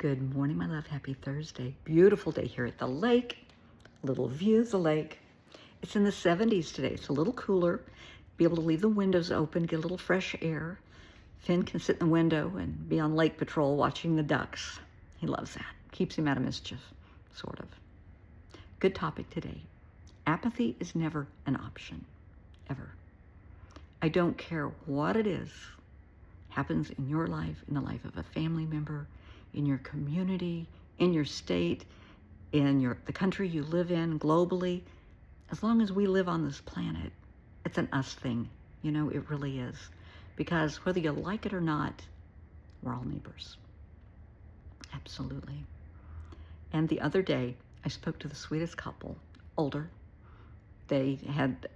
Good morning, my love. Happy Thursday. Beautiful day here at the lake. Little view of the lake. It's in the 70s today. It's a little cooler. Be able to leave the windows open, get a little fresh air. Finn can sit in the window and be on lake patrol watching the ducks. He loves that. Keeps him out of mischief, sort of. Good topic today. Apathy is never an option, ever. I don't care what it is, happens in your life, in the life of a family member, in your community, in your state, in the country you live in, globally. As long as we live on this planet, it's an us thing. You know, it really is. Because whether you like it or not, we're all neighbors. Absolutely. And the other day, I spoke to the sweetest couple, older. They sent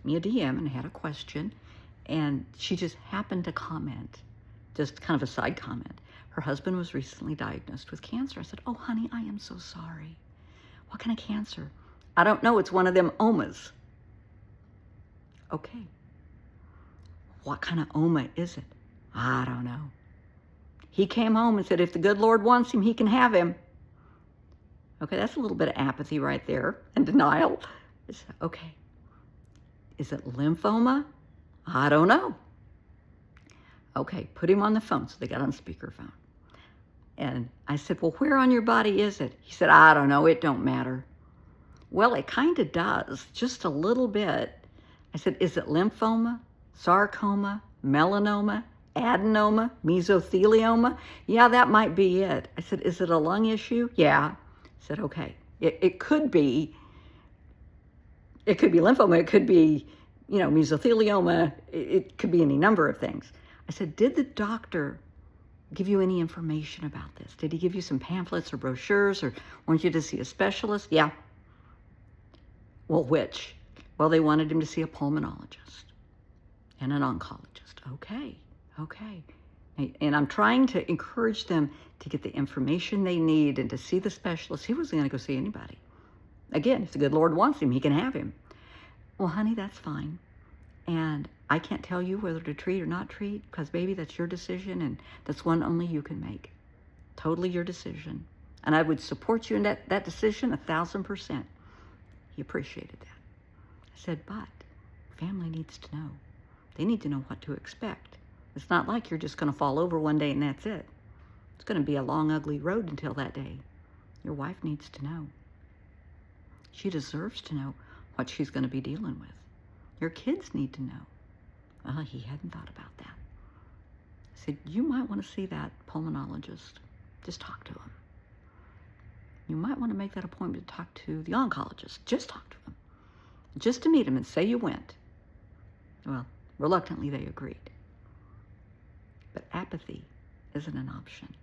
me a DM and had a question, and she just happened to comment, just kind of a side comment. Her husband was recently diagnosed with cancer. I said, "Oh, honey, I am so sorry. What kind of cancer?" "I don't know. It's one of them omas." "Okay. What kind of oma is it?" "I don't know. He came home and said, if the good Lord wants him, he can have him." Okay, that's a little bit of apathy right there and denial. Okay. Is it lymphoma? "I don't know." Okay, put him on the phone. So they got on speakerphone. And I said, "Well, where on your body is it?" He said, "I don't know. It don't matter." Well, it kind of does, just a little bit. I said, "Is it lymphoma, sarcoma, melanoma, adenoma, mesothelioma?" "Yeah, that might be it." I said, "Is it a lung issue?" "Yeah." I said, "Okay, it could be lymphoma. It could be, mesothelioma. It could be any number of things." I said, "Did the doctor give you any information about this? Did he give you some pamphlets or brochures or want you to see a specialist?" "Yeah." "Well, which?" "Well, they wanted him to see a pulmonologist and an oncologist." Okay. And I'm trying to encourage them to get the information they need and to see the specialist. He wasn't going to go see anybody. Again, if the good Lord wants him, he can have him. "Well, honey, that's fine. And I can't tell you whether to treat or not treat because, baby, that's your decision and that's one only you can make. Totally your decision. And I would support you in that decision 1,000%. He appreciated that. I said, but family needs to know. They need to know what to expect. It's not like you're just going to fall over one day and that's it. It's going to be a long, ugly road until that day. Your wife needs to know. She deserves to know what she's going to be dealing with. Your kids need to know. Well, he hadn't thought about that. I said, you might want to see that pulmonologist. Just talk to him. You might want to make that appointment to talk to the oncologist. Just talk to him. Just to meet him and say you went. Well, reluctantly they agreed. But apathy isn't an option.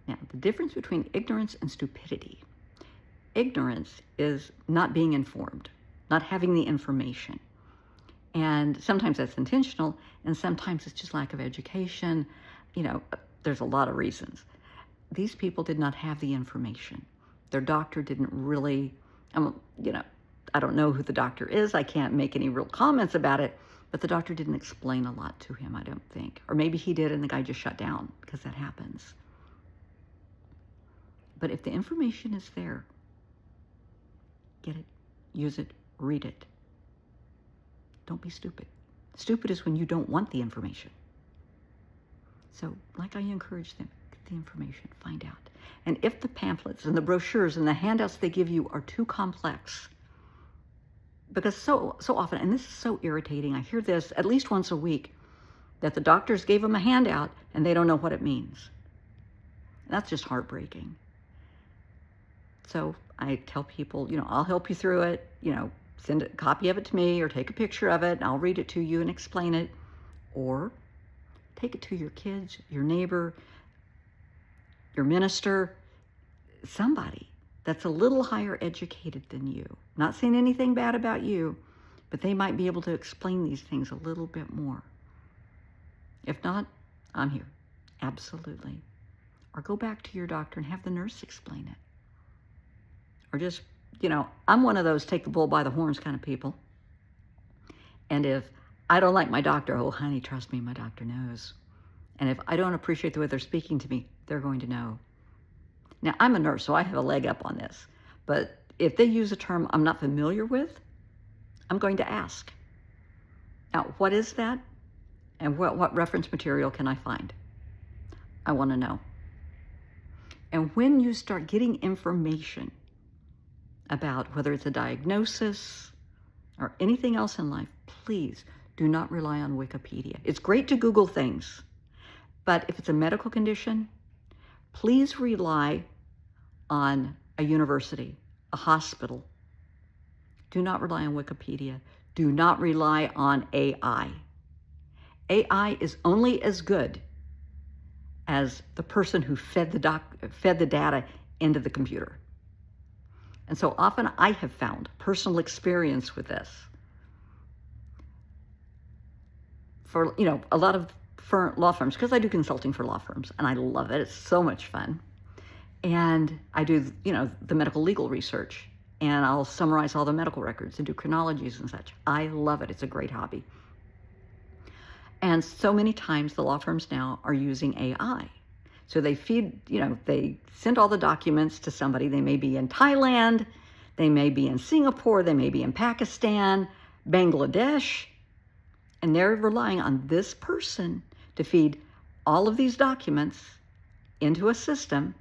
Now, the difference between ignorance and stupidity. Ignorance is not being informed, not having the information. And sometimes that's intentional, and sometimes it's just lack of education. There's a lot of reasons. These people did not have the information. Their doctor didn't really, I don't know who the doctor is. I can't make any real comments about it, but the doctor didn't explain a lot to him, I don't think. Or maybe he did and the guy just shut down, because that happens. But if the information is there, get it, use it, read it. Don't be stupid. Stupid is when you don't want the information. So, like I encourage them, get the information, find out. And if the pamphlets and the brochures and the handouts they give you are too complex, because so often, and this is so irritating, I hear this at least once a week, that the doctors gave them a handout and they don't know what it means. That's just heartbreaking. So I tell people, I'll help you through it, send a copy of it to me or take a picture of it and I'll read it to you and explain it. Or take it to your kids, your neighbor, your minister, somebody that's a little higher educated than you. Not saying anything bad about you, but they might be able to explain these things a little bit more. If not, I'm here. Absolutely. Or go back to your doctor and have the nurse explain it. Or just, I'm one of those take the bull by the horns kind of people. And if I don't like my doctor, oh, honey, trust me, my doctor knows. And if I don't appreciate the way they're speaking to me, they're going to know. Now, I'm a nurse, so I have a leg up on this. But if they use a term I'm not familiar with, I'm going to ask. Now, what is that? And what reference material can I find? I want to know. And when you start getting information about whether it's a diagnosis or anything else in life, please do not rely on Wikipedia. It's great to Google things, but if it's a medical condition, please rely on a university, a hospital. Do not rely on Wikipedia. Do not rely on AI. AI is only as good as the person who fed the data into the computer. And so often I have found personal experience with this. For, a lot of law firms, because I do consulting for law firms, and I love it. It's so much fun. And I do, the medical legal research, and I'll summarize all the medical records and do chronologies and such. I love it. It's a great hobby. And so many times the law firms now are using AI. So they they send all the documents to somebody. They may be in Thailand, they may be in Singapore, they may be in Pakistan, Bangladesh, and they're relying on this person to feed all of these documents into a system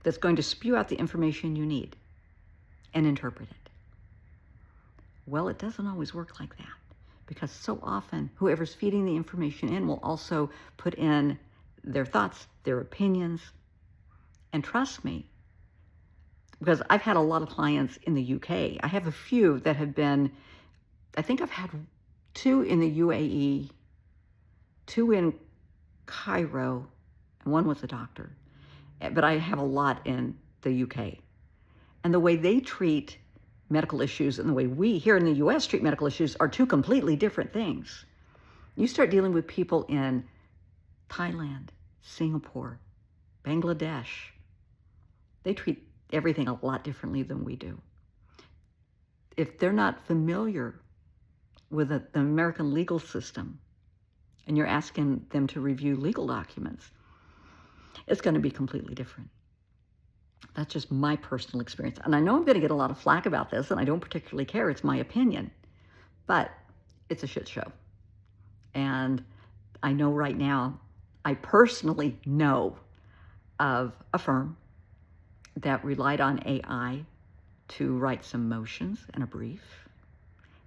that's going to spew out the information you need and interpret it. Well, it doesn't always work like that, because so often whoever's feeding the information in will also put in their thoughts, their opinions. And trust me, because I've had a lot of clients in the UK. I have a few that have been, I think I've had 2 in the UAE, 2 in Cairo, and 1 was a doctor. But I have a lot in the UK. And the way they treat medical issues and the way we here in the US treat medical issues are 2 completely different things. You start dealing with people in Thailand, Singapore, Bangladesh. They treat everything a lot differently than we do. If they're not familiar with the American legal system and you're asking them to review legal documents, it's going to be completely different. That's just my personal experience. And I know I'm going to get a lot of flack about this, and I don't particularly care. It's my opinion. But it's a shit show. And I know right now, I personally know of a firm that relied on AI to write some motions and a brief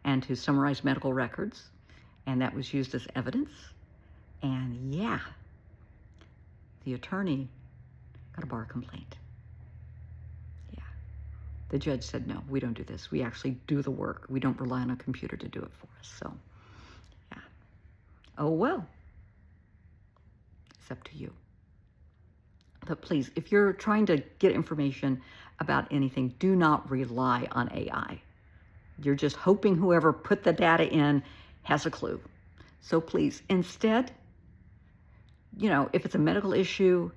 and to summarize medical records, and that was used as evidence. And yeah, the attorney got a bar complaint. Yeah. The judge said, no, we don't do this. We actually do the work. We don't rely on a computer to do it for us. So, yeah. Oh, well. It's up to you. But please, if you're trying to get information about anything, do not rely on AI. You're just hoping whoever put the data in has a clue. So please, instead, if it's a medical issue,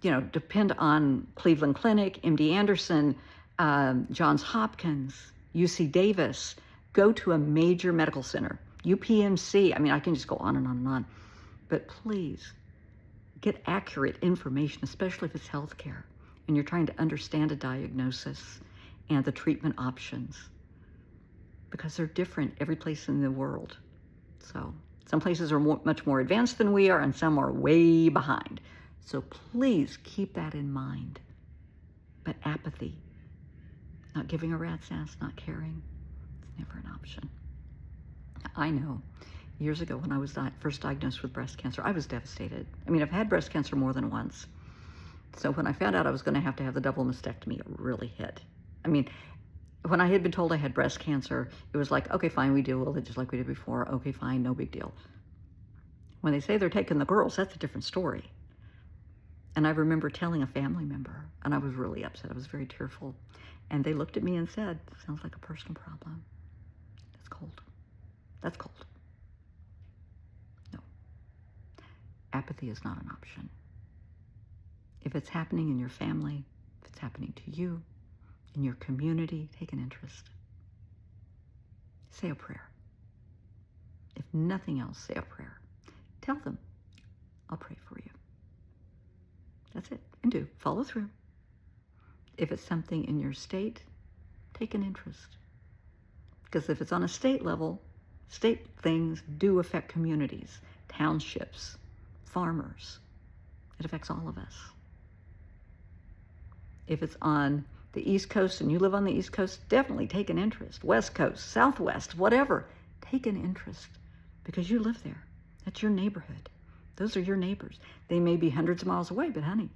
depend on Cleveland Clinic, MD Anderson, Johns Hopkins, UC Davis. Go to a major medical center, UPMC. I mean, I can just go on and on and on. But please, get accurate information, especially if it's healthcare and you're trying to understand a diagnosis and the treatment options, because they're different every place in the world. So some places are much more advanced than we are, and some are way behind. So please keep that in mind. But apathy, not giving a rat's ass, not caring, it's never an option. I know. Years ago, when I was first diagnosed with breast cancer, I was devastated. I mean, I've had breast cancer more than once. So when I found out I was going to have the double mastectomy, it really hit. I mean, when I had been told I had breast cancer, it was like, okay, fine, we deal with it just like we did before. Okay, fine, no big deal. When they say they're taking the girls, that's a different story. And I remember telling a family member, and I was really upset. I was very tearful. And they looked at me and said, sounds like a personal problem. That's cold. That's cold. Apathy is not an option. If it's happening in your family, if it's happening to you, in your community, take an interest. Say a prayer. If nothing else, say a prayer. Tell them, I'll pray for you. That's it. And follow through. If it's something in your state, take an interest. Because if it's on a state level, state things do affect communities, townships, farmers. It affects all of us. If it's on the East Coast and you live on the East Coast, definitely take an interest. West Coast, Southwest, whatever. Take an interest because you live there. That's your neighborhood. Those are your neighbors. They may be hundreds of miles away, but honey,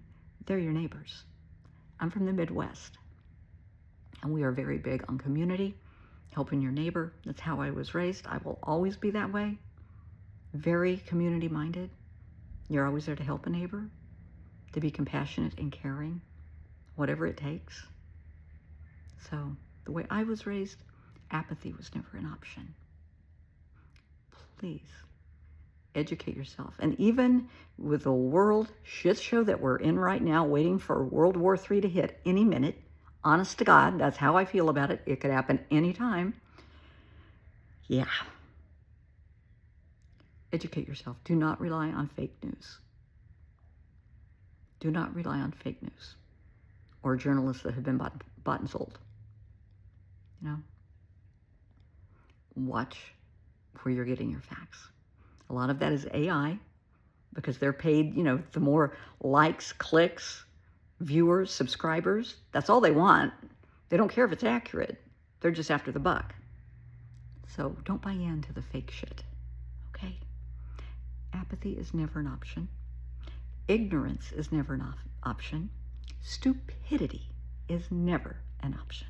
they're your neighbors. I'm from the Midwest, and we are very big on community, helping your neighbor. That's how I was raised. I will always be that way. Very community-minded. You're always there to help a neighbor, to be compassionate and caring, whatever it takes. So the way I was raised, apathy was never an option. Please educate yourself. And even with the world shit show that we're in right now, waiting for World War III to hit any minute, honest to God, that's how I feel about it. It could happen anytime. Yeah. Educate yourself. Do not rely on fake news. Do not rely on fake news or journalists that have been bought and sold. You know? Watch where you're getting your facts. A lot of that is AI because they're paid, the more likes, clicks, viewers, subscribers, that's all they want. They don't care if it's accurate. They're just after the buck. So don't buy into the fake shit, okay? Apathy is never an option. Ignorance is never an option. Stupidity is never an option.